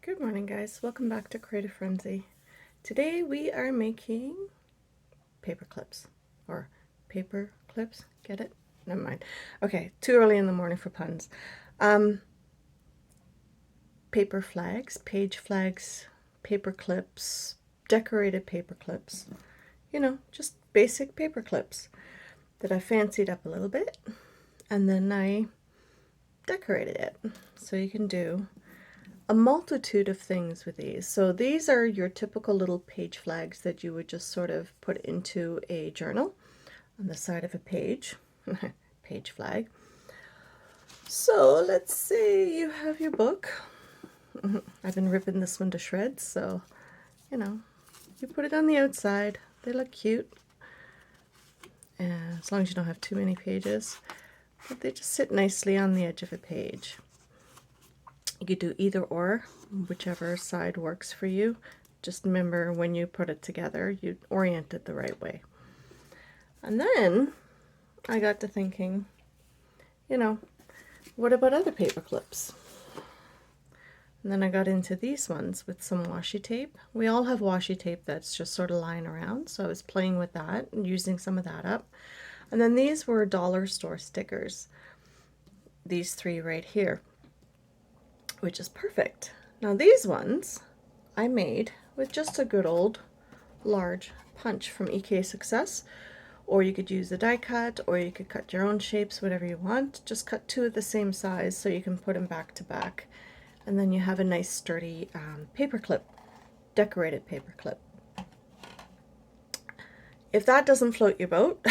Good morning, guys. Welcome back to Creative Frenzy. Today we are making paper clips or paper clips. Get it? Never mind. Okay, too early in the morning for puns. Paper flags, page flags, paper clips, decorated paper clips. You know, just basic paper clips that I fancied up a little bit, and then I decorated it. So you can do a multitude of things with these. So these are your typical little page flags that you would just sort of put into a journal on the side of a page. Page flag. So let's say you have your book. I've been ripping this one to shreds, so you put it on the outside. They look cute, as long as you don't have too many pages, but they just sit nicely on the edge of a page. You could do either or, whichever side works for you. Just remember when you put it together, you orient it the right way. And then I got to thinking, what about other paper clips? And then I got into these ones with some washi tape. We all have washi tape that's just sort of lying around, so I was playing with that and using some of that up. And then these were dollar store stickers. These three right here, which is perfect. Now these ones I made with just a good old large punch from EK Success, or you could use a die cut, or you could cut your own shapes, whatever you want. Just cut two of the same size so you can put them back to back, and then you have a nice sturdy paper clip, decorated paper clip. If that doesn't float your boat,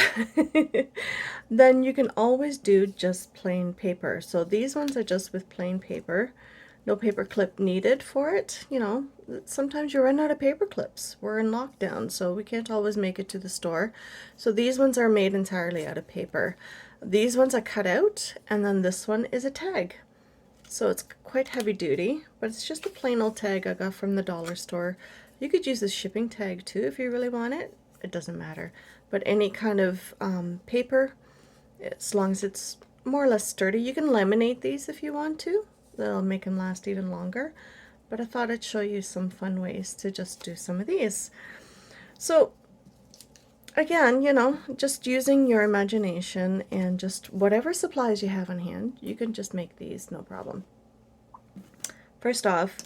then you can always do just plain paper. So these ones are just with plain paper. No paper clip needed for it. Sometimes you run out of paper clips. We're in lockdown, so we can't always make it to the store. So these ones are made entirely out of paper. These ones are cut out, and then this one is a tag. So it's quite heavy duty, but it's just a plain old tag I got from the dollar store. You could use a shipping tag too if you really want it. It doesn't matter. But any kind of paper, as long as it's more or less sturdy. You can laminate these if you want to. That'll make them last even longer. But I thought I'd show you some fun ways to just do some of these. So again, just using your imagination and just whatever supplies you have on hand, you can just make these, no problem. First off,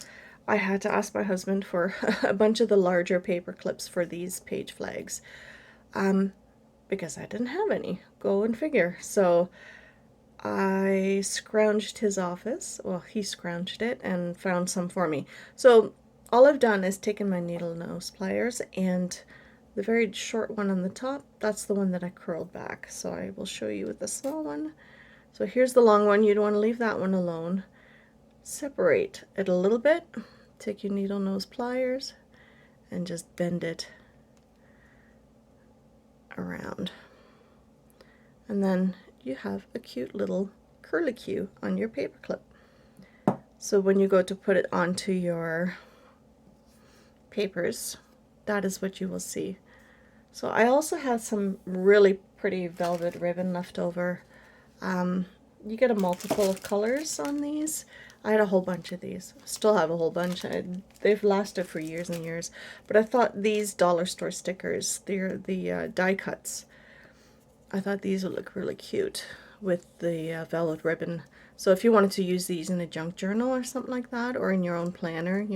I had to ask my husband for a bunch of the larger paper clips for these page flags, because I didn't have any. Go and figure. So I scrounged his office. Well, he scrounged it and found some for me. So all I've done is taken my needle nose pliers, and the very short one on the top, that's the one that I curled back. So I will show you with the small one. So here's the long one. You don't want to leave that one alone. Separate it a little bit. Take your needle nose pliers and just bend it around. And then you have a cute little curlicue on your paper clip. So when you go to put it onto your papers, that is what you will see. So I also had some really pretty velvet ribbon left over. You get a multiple of colors on these. I had a whole bunch of these. Still have a whole bunch. They've lasted for years and years. But I thought these dollar store stickers, they're the die cuts. I thought these would look really cute with the velvet ribbon. So if you wanted to use these in a junk journal or something like that, or in your own planner,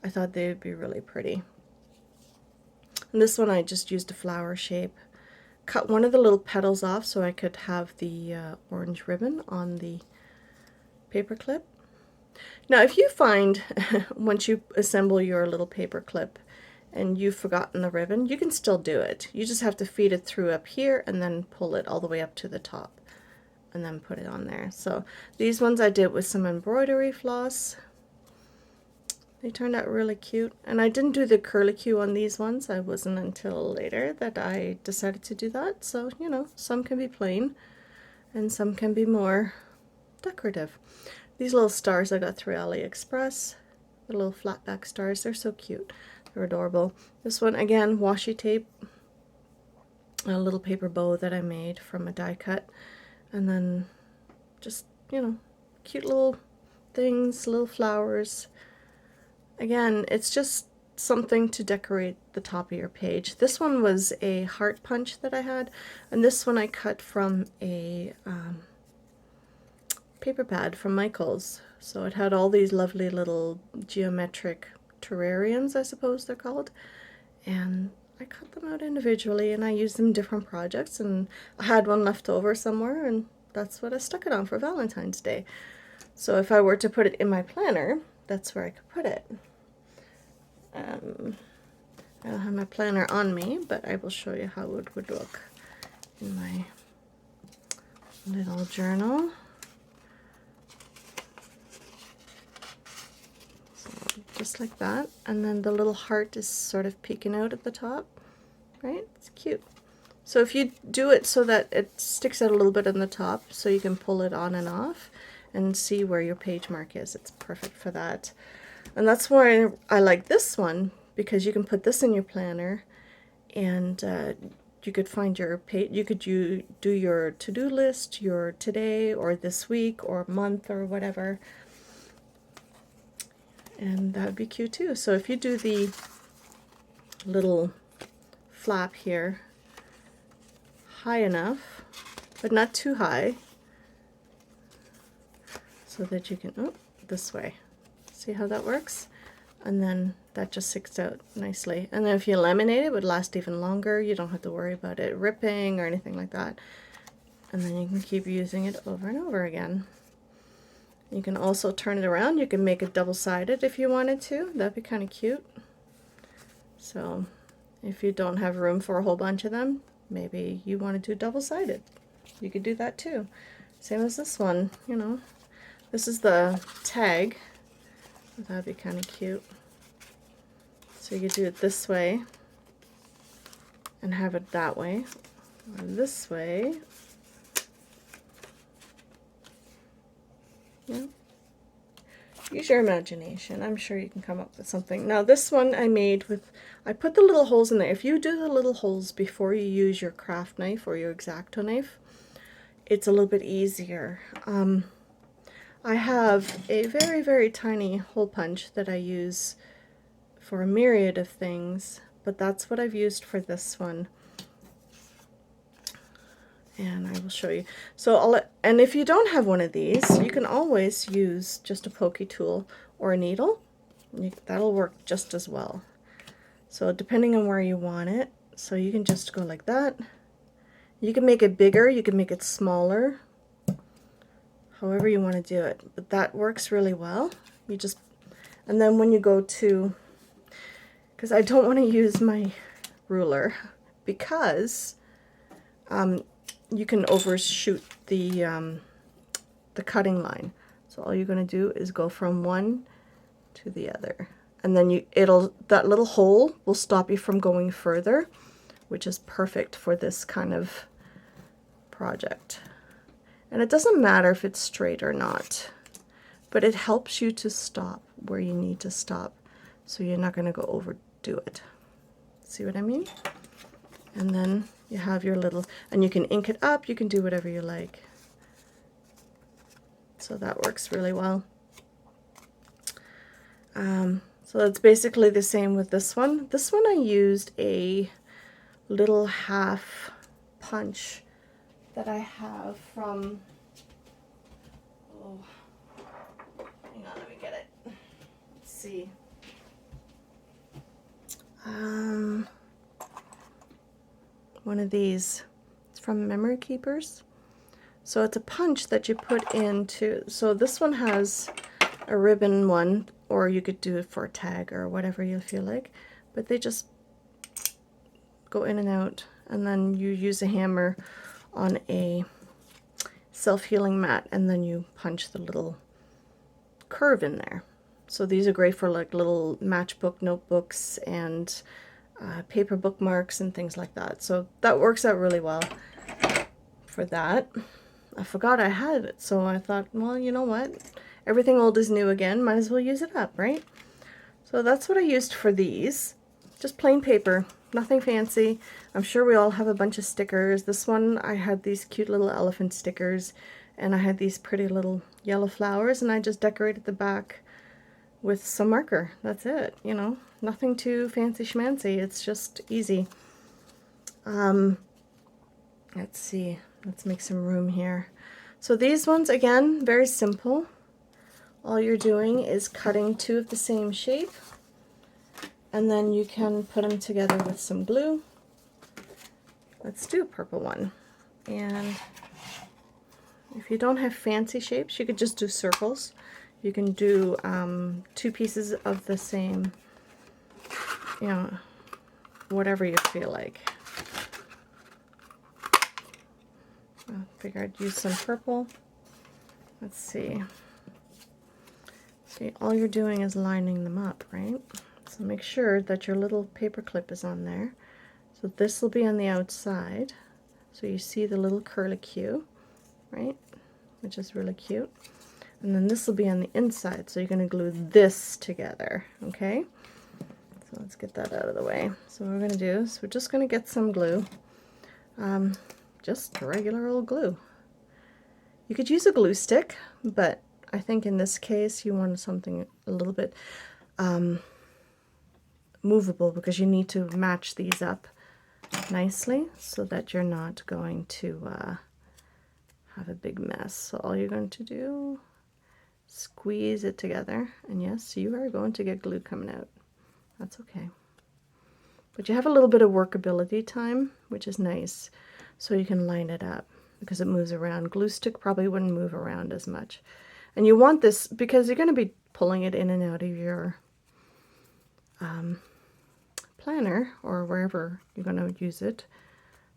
I thought they would be really pretty. And this one I just used a flower shape. Cut one of the little petals off so I could have the orange ribbon on the paper clip. Now if you find once you assemble your little paper clip and you've forgotten the ribbon, you can still do it. You just have to feed it through up here and then pull it all the way up to the top and then put it on there. So these ones I did with some embroidery floss. They turned out really cute. And I didn't do the curlicue on these ones. It wasn't until later that I decided to do that. So, some can be plain and some can be more decorative. These little stars I got through AliExpress. The little flat back stars. They're so cute. They're adorable. This one, again, washi tape. A little paper bow that I made from a die cut. And then just, cute little things, little flowers. Again, it's just something to decorate the top of your page. This one was a heart punch that I had, and this one I cut from a paper pad from Michaels. So it had all these lovely little geometric terrariums, I suppose they're called, and I cut them out individually and I used them in different projects, and I had one left over somewhere and that's what I stuck it on for Valentine's Day. So if I were to put it in my planner, that's where I could put it. I don't have my planner on me, but I will show you how it would look in my little journal. So just like that, and then the little heart is sort of peeking out at the top, right? It's cute. So if you do it so that it sticks out a little bit on the top so you can pull it on and off and see where your page mark is, it's perfect for that. And that's why I like this one, because you can put this in your planner and you could find your page, you could do your to-do list, your today or this week or month or whatever, and that would be cute too. So if you do the little flap here high enough, but not too high, so that you can, oh, this way. See how that works? And then that just sticks out nicely. And then if you laminate it, it would last even longer. You don't have to worry about it ripping or anything like that. And then you can keep using it over and over again. You can also turn it around. You can make it double-sided if you wanted to. That'd be kind of cute. So if you don't have room for a whole bunch of them, maybe you want to do double-sided. You could do that too. Same as this one, you know. This is the tag. That'd be kind of cute. So you could do it this way and have it that way, or this way. Yeah. Use your imagination. I'm sure you can come up with something. Now this one I made with, I put the little holes in there. If you do the little holes before you use your craft knife or your X-Acto knife, it's a little bit easier. I have a very, very tiny hole punch that I use for a myriad of things, but that's what I've used for this one. And I will show you. So and if you don't have one of these, you can always use just a pokey tool or a needle. That'll work just as well. So depending on where you want it, so you can just go like that. You can make it bigger, you can make it smaller, however you want to do it, but that works really well. You just, and then when you go to, because I don't want to use my ruler because you can overshoot the cutting line. So all you're going to do is go from one to the other, and then that little hole will stop you from going further, which is perfect for this kind of project. And it doesn't matter if it's straight or not, but it helps you to stop where you need to stop, so you're not going to go overdo it. See what I mean? And then you have your little, and you can ink it up, you can do whatever you like. So that works really well. So that's basically the same with this one. This one I used a little half punch that I have from, oh, hang on, let me get it. Let's see. One of these. It's from Memory Keepers. So it's a punch that you put into, so this one has a ribbon one, or you could do it for a tag or whatever you feel like, but they just go in and out, and then you use a hammer on a self-healing mat, and then you punch the little curve in there. So these are great for like little matchbook notebooks and paper bookmarks and things like that. So that works out really well for that. I forgot I had it, so I thought, well, you know what? Everything old is new again. Might as well use it up, right? So that's what I used for these. Just plain paper. Nothing fancy. I'm sure we all have a bunch of stickers. This one, I had these cute little elephant stickers, and I had these pretty little yellow flowers, and I just decorated the back with some marker. That's it, you know, nothing too fancy schmancy. It's just easy. Let's see, let's make some room here. So these ones, again, very simple. All you're doing is cutting two of the same shape, and then you can put them together with some glue. Let's do a purple one. And if you don't have fancy shapes, you could just do circles. You can do two pieces of the same, you know, whatever you feel like. I figure I'd use some purple. Let's see. See, all you're doing is lining them up, right? So make sure that your little paper clip is on there. So this will be on the outside. So you see the little curlicue, right? Which is really cute. And then this will be on the inside. So you're going to glue this together, okay? So let's get that out of the way. So what we're going to do is we're just going to get some glue. Just regular old glue. You could use a glue stick, but I think in this case you want something a little bit movable, because you need to match these up nicely so that you're not going to have a big mess. So all you're going to do, squeeze it together, and yes, you are going to get glue coming out. That's okay. But you have a little bit of workability time, which is nice, so you can line it up because it moves around. Glue stick probably wouldn't move around as much. And you want this because you're going to be pulling it in and out of your planner or wherever you're going to use it.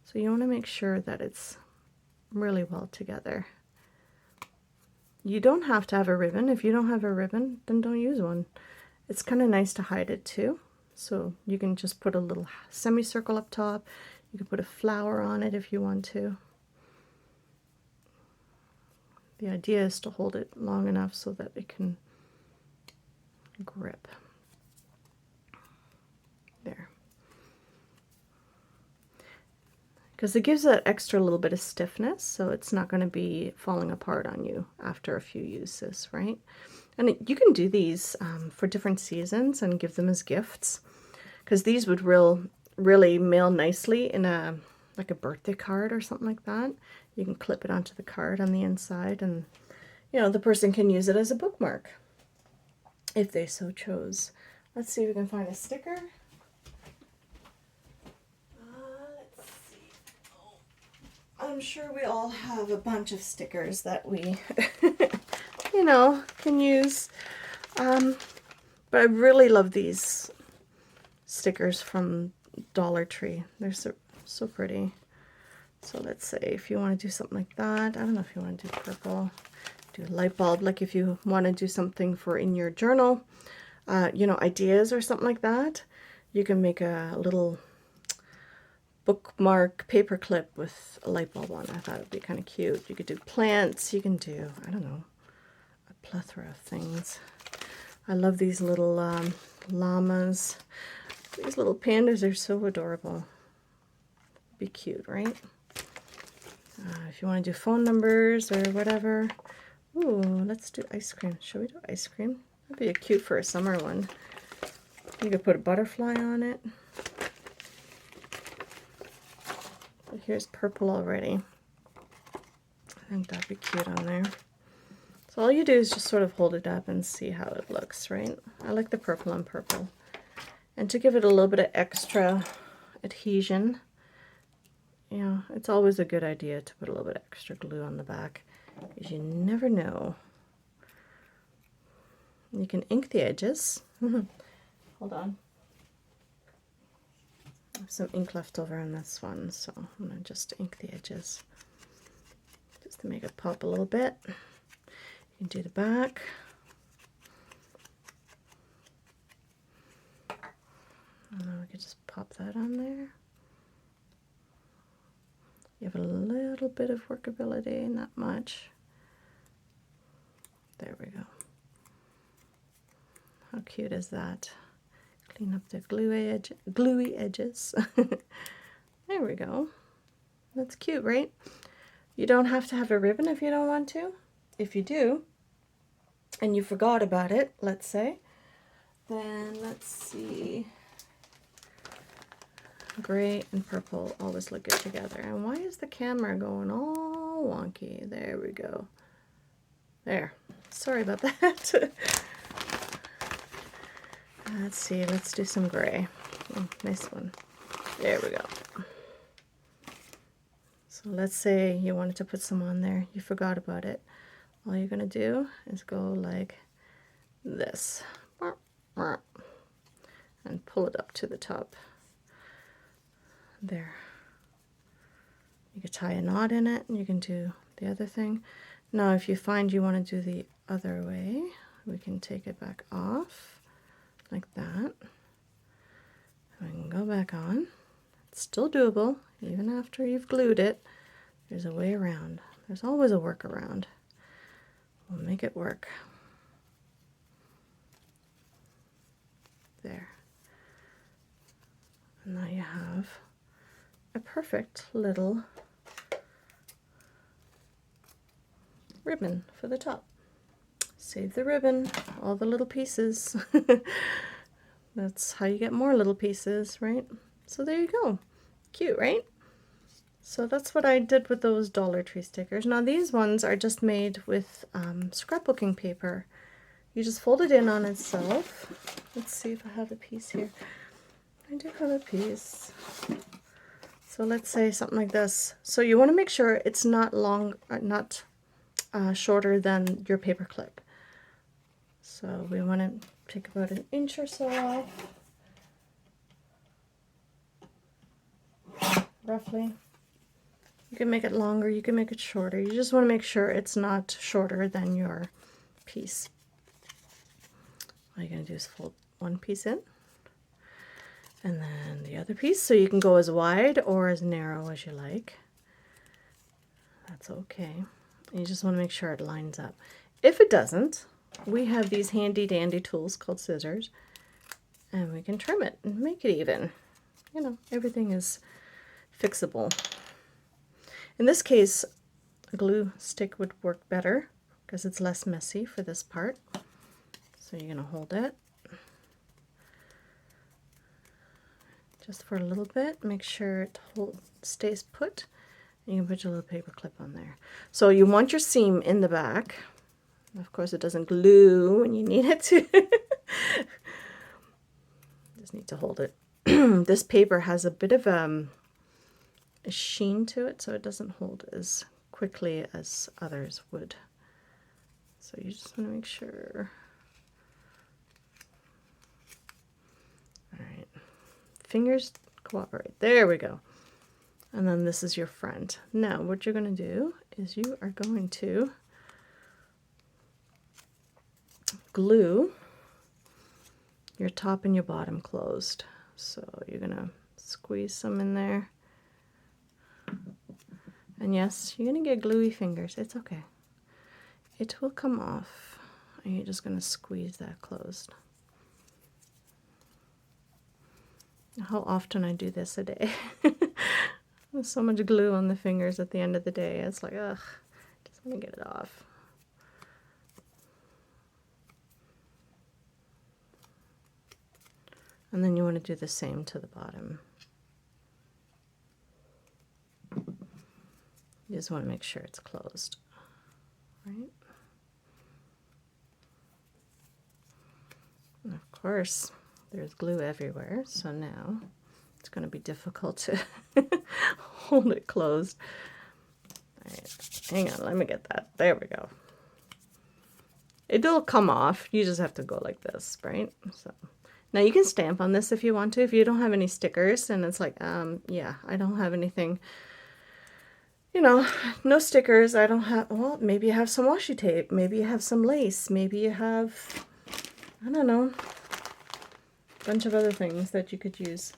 So you want to make sure that it's really well together. You don't have to have a ribbon. If you don't have a ribbon, then don't use one. It's kind of nice to hide it too. So you can just put a little semicircle up top. You can put a flower on it if you want to. The idea is to hold it long enough so that it can grip. There. Because it gives that extra little bit of stiffness, so it's not going to be falling apart on you after a few uses, right? And you can do these for different seasons and give them as gifts, because these would really mail nicely in a like a birthday card or something like that. You can clip it onto the card on the inside, and you know, the person can use it as a bookmark if they so chose. Let's see if we can find a sticker. Let's see. Oh, I'm sure we all have a bunch of stickers that we you know, can use. But I really love these stickers from Dollar Tree. They're so pretty. So let's say if you want to do something like that, I don't know if you want to do purple, do a light bulb, like if you want to do something for in your journal, you know, ideas or something like that, you can make a little bookmark paper clip with a light bulb on. I thought it would be kind of cute. You could do plants, you can do, I don't know, a plethora of things. I love these little llamas. These little pandas are so adorable. Be cute, right? If you want to do phone numbers or whatever. Ooh, let's do ice cream. Shall we do ice cream? That'd be cute for a summer one. You could put a butterfly on it. But here's purple already. I think that'd be cute on there. So all you do is just sort of hold it up and see how it looks, right? I like the purple on purple. And to give it a little bit of extra adhesion, you know, it's always a good idea to put a little bit of extra glue on the back, because you never know. You can ink the edges. Hold on. I have some ink left over on this one, so I'm going to just ink the edges just to make it pop a little bit. You can do the back. And then we could just pop that on there. You have a little bit of workability, not much. There we go. How cute is that? Clean up the gluey edges. There we go. That's cute, right? You don't have to have a ribbon if you don't want to. If you do, and you forgot about it, let's say, Then let's see. Gray and purple always look good together. And why is the camera going all wonky? There we go. There. Sorry about that. Let's see. Let's do some gray. Oh, nice one. There we go. So let's say you wanted to put some on there. You forgot about it. All you're going to do is go like this. And pull it up to the top. There. You can tie a knot in it and you can do the other thing. Now if you find you want to do the other way, we can take it back off like that. We can go back on. It's still doable even after you've glued it. There's a way around. There's always a workaround. We'll make it work. There. And now you have a perfect little ribbon for the top. Save the ribbon, all the little pieces. That's how you get more little pieces, right? So there you go. Cute, right? So that's what I did with those Dollar Tree stickers. Now these ones are just made with scrapbooking paper. You just fold it in on itself. Let's see if I have a piece here. I do have a piece. So let's say something like this. So you want to make sure it's not long, not shorter than your paper clip. So we want to take about 1 inch or so off, roughly. You can make it longer, you can make it shorter. You just want to make sure it's not shorter than your piece. All you're going to do is fold one piece in, and then the other piece, so you can go as wide or as narrow as you like. That's okay. You just want to make sure it lines up. If it doesn't, we have these handy dandy tools called scissors, and we can trim it and make it even. You know, everything is fixable. In this case, a glue stick would work better because it's less messy for this part. So you're going to hold it just for a little bit, make sure it stays put, and you can put your little paper clip on there. So you want your seam in the back. Of course, it doesn't glue when you need it to. Just need to hold it. This paper has a bit of a sheen to it, so it doesn't hold as quickly as others would. So you just want to make sure. All right, fingers cooperate. There we go. And then this is your front. Now what you're going to do is you are going to glue your top and your bottom closed. So you're going to squeeze some in there. And yes, you're going to get gluey fingers. It's okay. It will come off. And you're just going to squeeze that closed. How often I do this a day. There's so much glue on the fingers at the end of the day. It's like, ugh, just want to get it off. And then you want to do the same to the bottom. You just want to make sure it's closed, right? And of course, there's glue everywhere, so now it's going to be difficult to hold it closed. All right, hang on, let me get that. There we go. It'll come off. You just have to go like this, right? So now you can stamp on this if you want to. If you don't have any stickers, and it's like, yeah, I don't have anything. You know, no stickers. I don't have, well, maybe you have some washi tape. Maybe you have some lace. Maybe you have, I don't know, a bunch of other things that you could use,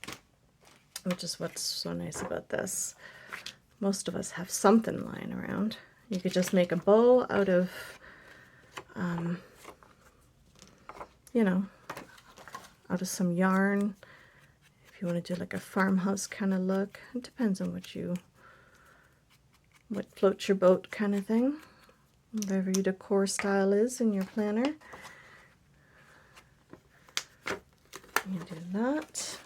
which is what's so nice about this. Most of us have something lying around. You could just make a bow out of, you know, out of some yarn. If you want to do like a farmhouse kind of look, it depends on what floats your boat kind of thing, whatever your decor style is in your planner. You do that.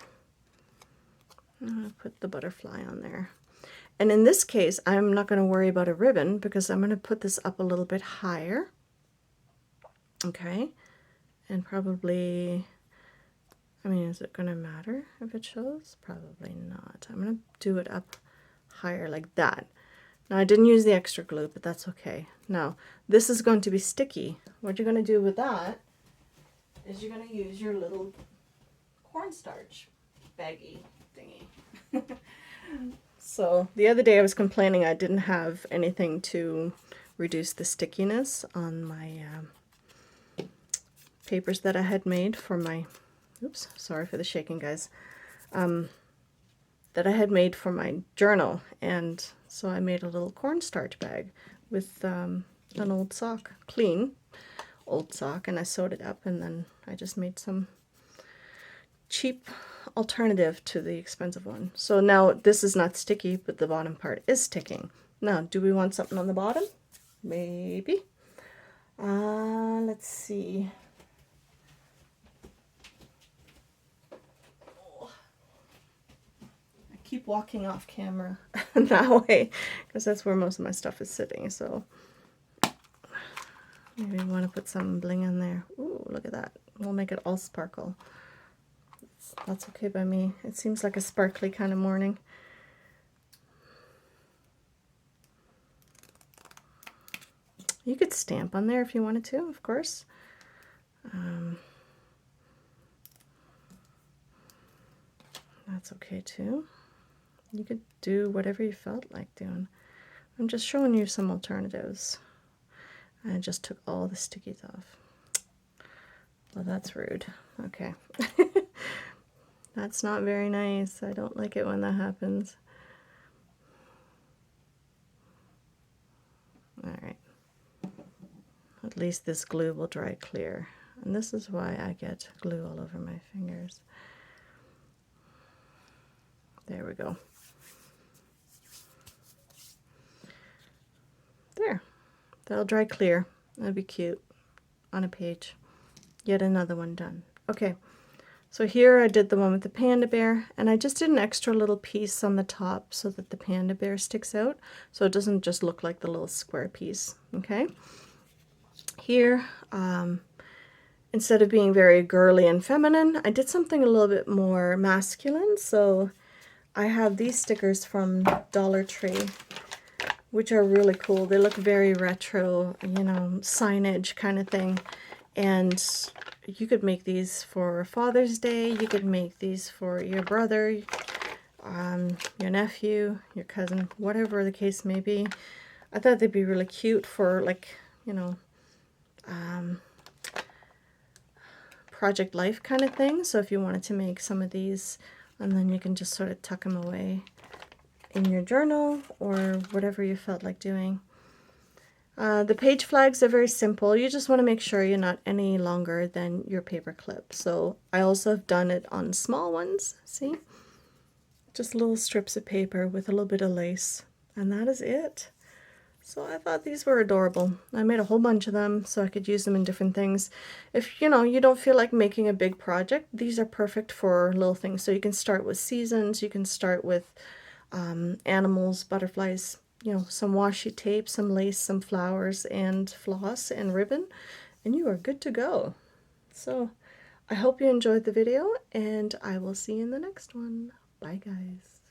I'm going to put the butterfly on there. And in this case, I'm not going to worry about a ribbon because I'm going to put this up a little bit higher. Okay. And probably, I mean, is it going to matter if it shows? Probably not. I'm going to do it up higher like that. Now, I didn't use the extra glue, but that's okay. Now, this is going to be sticky. What you're going to do with that is you're going to use your little cornstarch baggie thingy. So the other day I was complaining I didn't have anything to reduce the stickiness on my papers that I had made for my, oops, sorry for the shaking, guys, that I had made for my journal. And so I made a little cornstarch bag with an old sock, clean old sock, and I sewed it up, and then I just made some cheap alternative to the expensive one. So now this is not sticky, but the bottom part is sticking. Now, do we want something on the bottom? Maybe. Let's see. Oh. I keep walking off camera that way because that's where most of my stuff is sitting. So maybe we want to put some bling in there. Ooh, look at that. We'll make it all sparkle. That's okay by me. It seems like a sparkly kind of morning. You could stamp on there if you wanted to, of course. That's okay too. You could do whatever you felt like doing. I'm just showing you some alternatives. I just took all the stickies off. Well, that's rude. Okay. That's not very nice. I don't like it when that happens. Alright. At least this glue will dry clear. And this is why I get glue all over my fingers. There we go. There. That'll dry clear. That'll be cute on a page. Yet another one done. Okay. So here I did the one with the panda bear, and I just did an extra little piece on the top so that the panda bear sticks out, so it doesn't just look like the little square piece. Okay. Here, instead of being very girly and feminine, I did something a little bit more masculine. So I have these stickers from Dollar Tree, which are really cool. They look very retro, you know, signage kind of thing. And you could make these for Father's Day. You could make these for your brother, your nephew, your cousin, whatever the case may be. I thought they'd be really cute for, like, you know, project life kind of thing. So if you wanted to make some of these, and then you can just sort of tuck them away in your journal or whatever you felt like doing. The page flags are very simple. You just want to make sure you're not any longer than your paper clip. So I also have done it on small ones, see? Just little strips of paper with a little bit of lace, and that is it. So I thought these were adorable. I made a whole bunch of them so I could use them in different things. If, you know, you don't feel like making a big project, these are perfect for little things. So you can start with seasons, you can start with animals, butterflies, you know, some washi tape, some lace, some flowers, and floss and ribbon, and you are good to go. So I hope you enjoyed the video, and I will see you in the next one. Bye, guys.